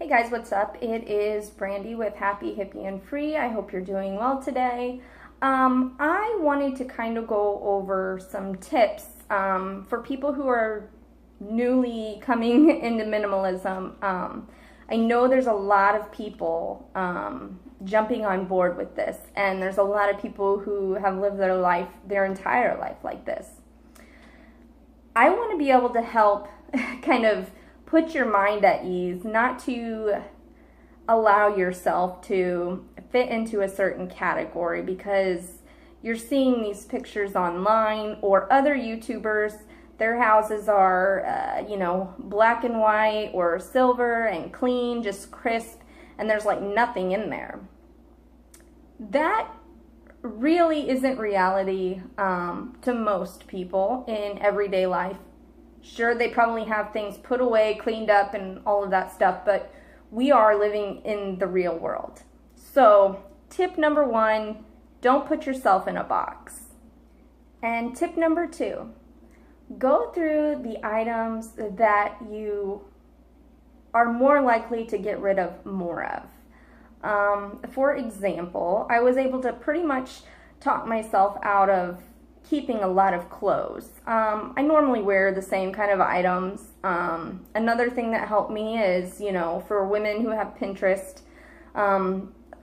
Guys, what's up? It is Brandy with Happy, Hippie, and Free. I hope you're doing well today. I wanted to kind of go over some tips for people who are newly coming into minimalism. I know there's a lot of people jumping on board with this, and there's a lot of people who have lived their entire life like this. I want to be able to help kind of put your mind at ease, not to allow yourself to fit into a certain category because you're seeing these pictures online or other YouTubers. Their houses are, black and white or silver and clean, just crisp, and there's like nothing in there. That really isn't reality to most people in everyday life. Sure, they probably have things put away, cleaned up, and all of that stuff, but we are living in the real world. So, tip number 1, don't put yourself in a box. And tip number 2, go through the items that you are more likely to get rid of more of. For example, I was able to pretty much talk myself out of keeping a lot of clothes. I normally wear the same kind of items. Another thing that helped me is, for women who have Pinterest,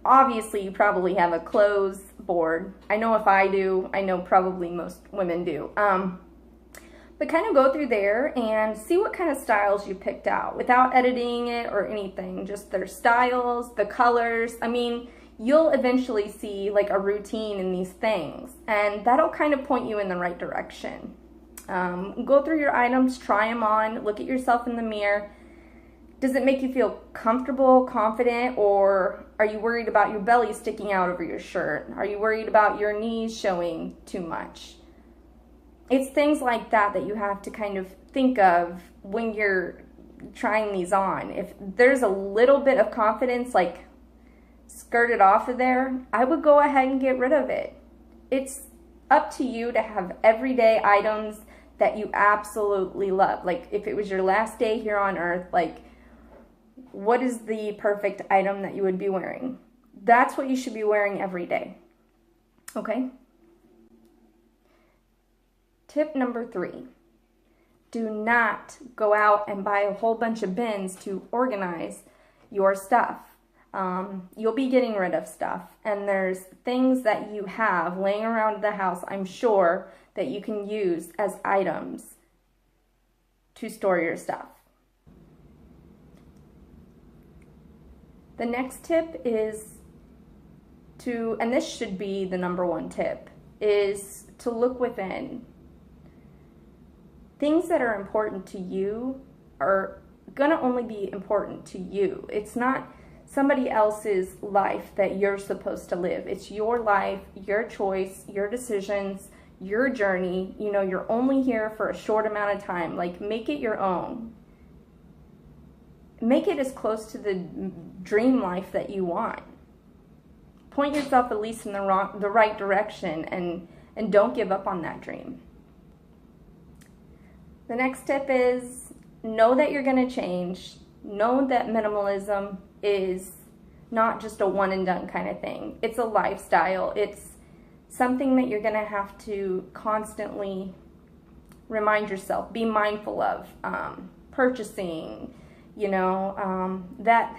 obviously you probably have a clothes board. I know if I do, I know probably most women do. But kind of go through there and see what kind of styles you picked out without editing it or anything. Just their styles, the colors. I mean, you'll eventually see like a routine in these things, and that'll kind of point you in the right direction. Go through your items, try them on, look at yourself in the mirror. Does it make you feel comfortable, confident, or are you worried about your belly sticking out over your shirt? Are you worried about your knees showing too much? It's things like that that you have to kind of think of when you're trying these on. If there's a little bit of confidence, like skirted off of there, I would go ahead and get rid of it. It's up to you to have everyday items that you absolutely love. Like if it was your last day here on earth, like what is the perfect item that you would be wearing? That's what you should be wearing every day. Okay? Tip number 3, do not go out and buy a whole bunch of bins to organize your stuff. You'll be getting rid of stuff, and there's things that you have laying around the house, I'm sure, that you can use as items to store your stuff. The next tip is and this should be the number 1 tip, is to look within. Things that are important to you are gonna only be important to you. It's not somebody else's life that you're supposed to live. It's your life, your choice, your decisions, your journey. You're only here for a short amount of time. Like, make it your own. Make it as close to the dream life that you want. Point yourself at least in the right direction, and don't give up on that dream. The next tip is know that you're going to change. Know that minimalism is not just a one and done kind of thing. It's a lifestyle. It's something that you're going to have to constantly remind yourself, be mindful of, purchasing, that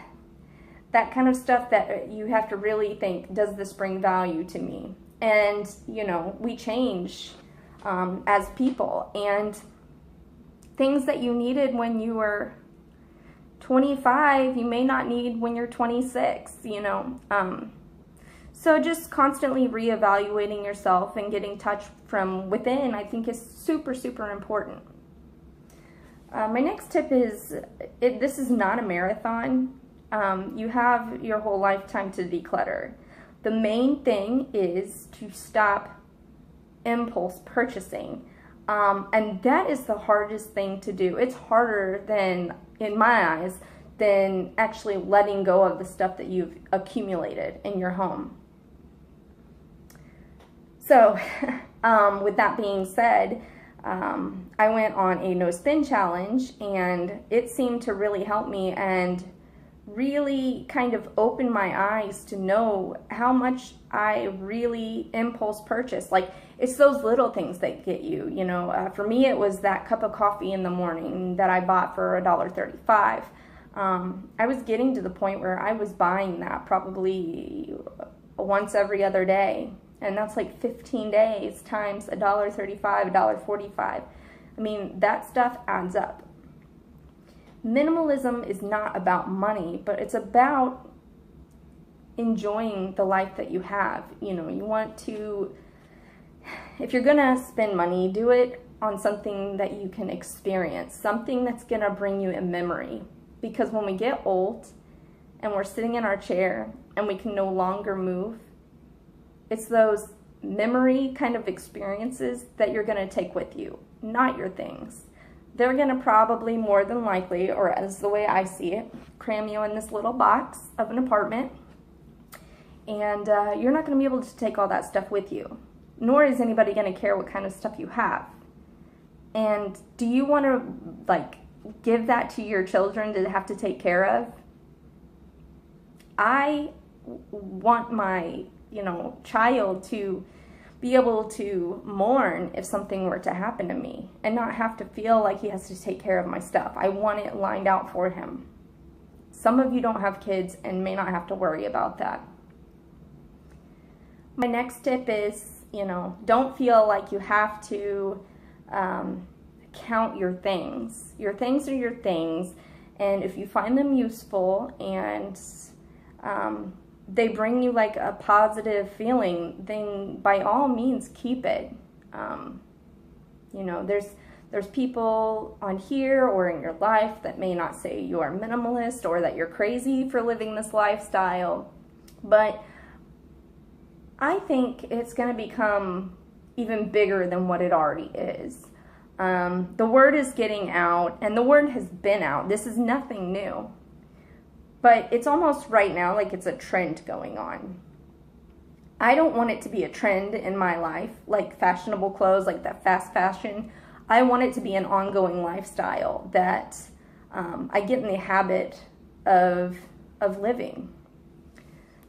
kind of stuff that you have to really think, does this bring value to me? And, we change as people, and things that you needed when you were 25, you may not need when you're 26, So just constantly reevaluating yourself and getting touch from within, I think, is super, super important. My next tip is, this is not a marathon. You have your whole lifetime to declutter. The main thing is to stop impulse purchasing. And that is the hardest thing to do. It's harder than, in my eyes, than actually letting go of the stuff that you've accumulated in your home. So, with that being said, I went on a no spin challenge, and it seemed to really help me and really kind of opened my eyes to know how much I really impulse purchase. Like, it's those little things that get you, you know. For me, it was that cup of coffee in the morning that I bought for $1.35. I was getting to the point where I was buying that probably once every other day. And that's like 15 days times $1.35, $1.45. I mean, that stuff adds up. Minimalism is not about money, but it's about enjoying the life that you have. You know, you want to, if you're gonna spend money, do it on something that you can experience, something that's gonna bring you a memory. Because when we get old and we're sitting in our chair and we can no longer move, it's those memory kind of experiences that you're gonna take with you, not your things. They're gonna probably, more than likely, or as the way I see it, cram you in this little box of an apartment, and you're not gonna be able to take all that stuff with you, nor is anybody gonna care what kind of stuff you have. And do you wanna, like, give that to your children to have to take care of? I want my, you know, child to be able to mourn if something were to happen to me and not have to feel like he has to take care of my stuff. I want it lined out for him. Some of you don't have kids and may not have to worry about that. My next tip is, you know, don't feel like you have to count your things. Your things are your things, and if you find them useful and they bring you like a positive feeling, then by all means keep it. You know, there's people on here or in your life that may not say you are minimalist or that you're crazy for living this lifestyle, but I think it's going to become even bigger than what it already is. The word is getting out, and the word has been out. This is nothing new. But it's almost right now like it's a trend going on. I don't want it to be a trend in my life, like fashionable clothes, like that fast fashion. I want it to be an ongoing lifestyle that I get in the habit of living.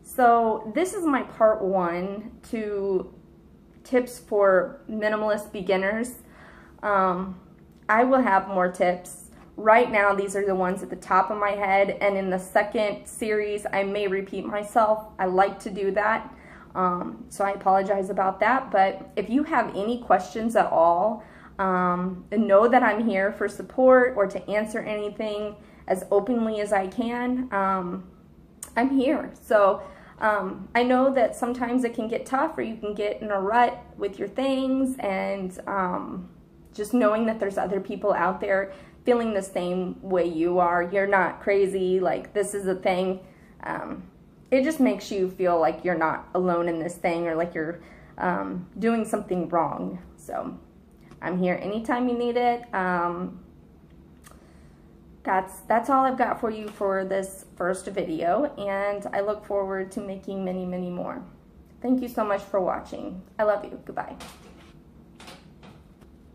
So this is my part 1 to tips for minimalist beginners. I will have more tips. Right now, these are the ones at the top of my head, and in the second series, I may repeat myself. I like to do that, so I apologize about that. But if you have any questions at all, know that I'm here for support or to answer anything as openly as I can. I'm here. So I know that sometimes it can get tough, or you can get in a rut with your things, and just knowing that there's other people out there feeling the same way you are. You're not crazy, like this is a thing. It just makes you feel like you're not alone in this thing, or like you're doing something wrong. So I'm here anytime you need it. That's all I've got for you for this first video, and I look forward to making many, many more. Thank you so much for watching. I love you. Goodbye.